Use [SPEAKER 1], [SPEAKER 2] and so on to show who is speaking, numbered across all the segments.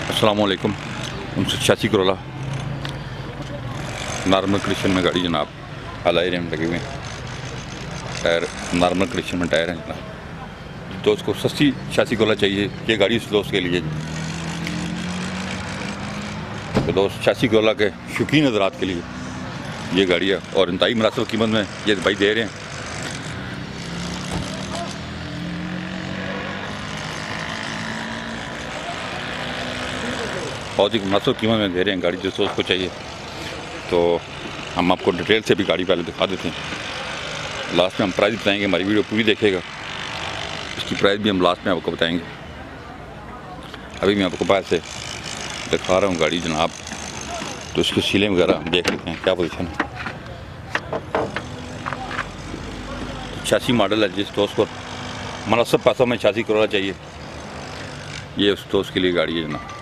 [SPEAKER 1] अस्सलाम वालेकुम। 1986 Corolla normal condition में गाड़ी जनाब, अलाई रेम लगे हुए हैं, टायर नॉर्मल कंडीशन में टायर हैं जनाब। दोस्त को सस्ती 86 करोला चाहिए, ये गाड़ी उस दोस्त के लिए जी। तो दोस्त 86 करोला के शौकीन हज़रात के लिए ये गाड़ी है और इंतहाई मुनासिब कीमत में ये भाई दे रहे हैं। बहुत ही मुनासिब कीमत में दे रहे हैं गाड़ी, जिस दोस्त को चाहिए। तो हम आपको डिटेल से भी गाड़ी पहले दिखा देते हैं, लास्ट में हम प्राइस बताएंगे। हमारी वीडियो पूरी देखेगा, इसकी प्राइस भी हम लास्ट में आपको बताएंगे। अभी मैं आपको बाहर से दिखा रहा हूँ गाड़ी जनाब, तो इसकी सीलें वगैरह हम देख लेते हैं क्या पोजीशन है। 86 मॉडल है, जिस दोस्त को मुनासिब पैसों में 86 करोला चाहिए, ये उस दोस्त के लिए गाड़ी है जनाब।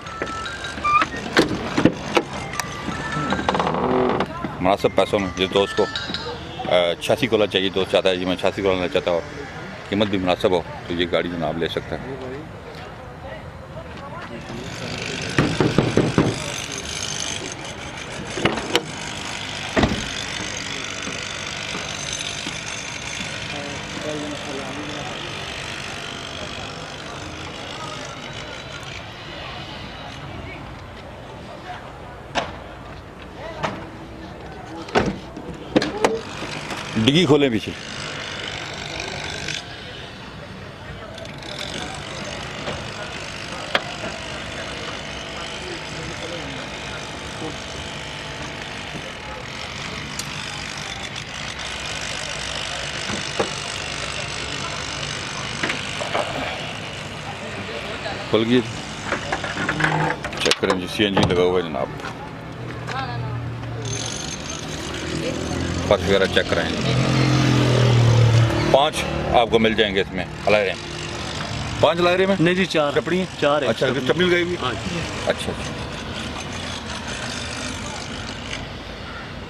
[SPEAKER 1] मुनासिब पैसों में जिस दोस्त को 86 करोला चाहिए, दोस्त चाहता है जी मैं 86 करोला लेना चाहता हूँ, कीमत भी मुनासिब हो, तो ये गाड़ी जनाब ले सकता है। डिग्गी खोलें पीछे। खुल गई, चेक करें जी, CNG लगा हुआ है जनाब। फर्श वगैरह चेक कराएंगे। 5 आपको मिल जाएंगे इसमें अलाई रेम। 5 अलाई रेम है?
[SPEAKER 2] नहीं जी, 4
[SPEAKER 1] चपड़ी है।
[SPEAKER 2] 4 है।
[SPEAKER 1] अच्छा, चपड़ी लगाई हुई?
[SPEAKER 2] हाँ।
[SPEAKER 1] अच्छा,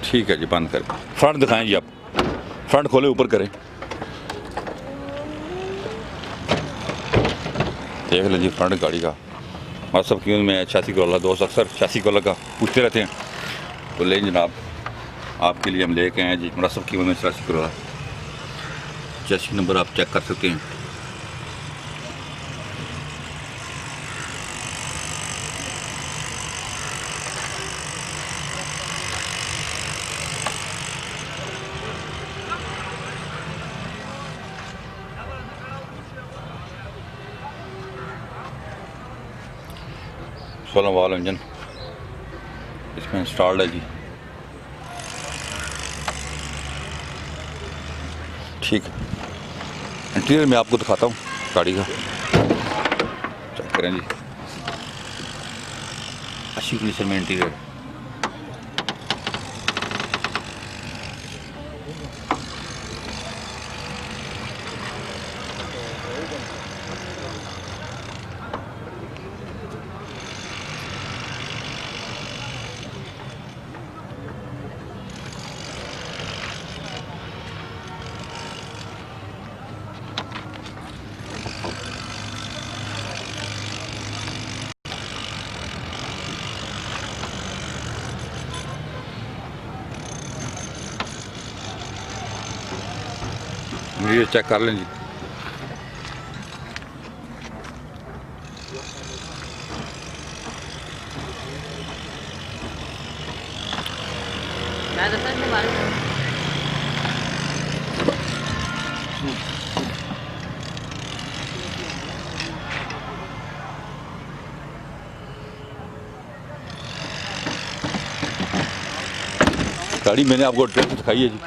[SPEAKER 1] ठीक है जी, बंद करें। फ्रंट दिखाएं जी, आप फ्रंट खोले, ऊपर करें, देख लें जी फ्रंट गाड़ी का। और सब कीमत में 86 करोला, दोस्त अक्सर 86 करोला का पूछते रहते हैं, तो ले जनाब आपके लिए हम लेके आए जी मुनासिब कीमत में 86 करोला। चेसिस नंबर आप चेक कर सकते हैं। सोलह वाल इंजन इसमें इंस्टॉल्ड है जी। ठीक है, इंटीरियर में आपको दिखाता हूँ गाड़ी का, चेक करें जी। अच्छी कंडीशन में इंटीरियर। ये चेक कर लें जी। गाड़ी मैंने आपको डिटेल दिखाई है जी।